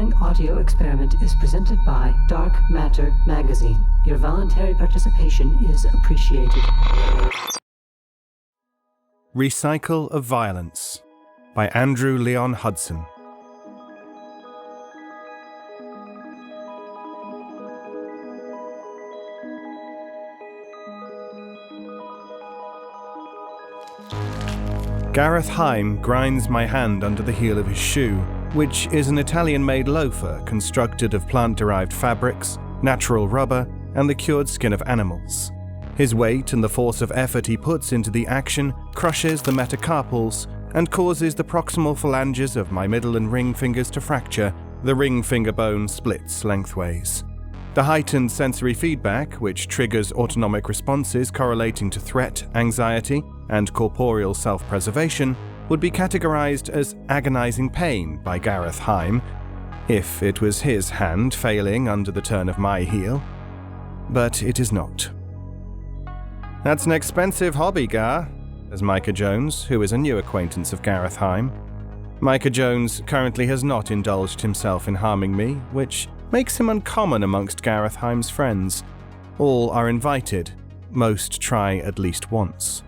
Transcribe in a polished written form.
following audio experiment is presented by Dark Matter Magazine. Your voluntary participation is appreciated. Recycle of Violence by Andrew Leon Hudson. Gareth Heim grinds my hand under the heel of his shoe, which is an Italian-made loafer constructed of plant-derived fabrics, natural rubber, and the cured skin of animals. His weight and the force of effort he puts into the action crushes the metacarpals and causes the proximal phalanges of my middle and ring fingers to fracture. The ring finger bone splits lengthways. The heightened sensory feedback, which triggers autonomic responses correlating to threat, anxiety, and corporeal self-preservation, would be categorized as agonizing pain by Gareth Heim, if it was his hand failing under the turn of my heel. But it is not. "That's an expensive hobby, Gar," says Micah Jones, who is a new acquaintance of Gareth Heim. Micah Jones currently has not indulged himself in harming me, which makes him uncommon amongst Gareth Heim's friends. All are invited. Most try at least once.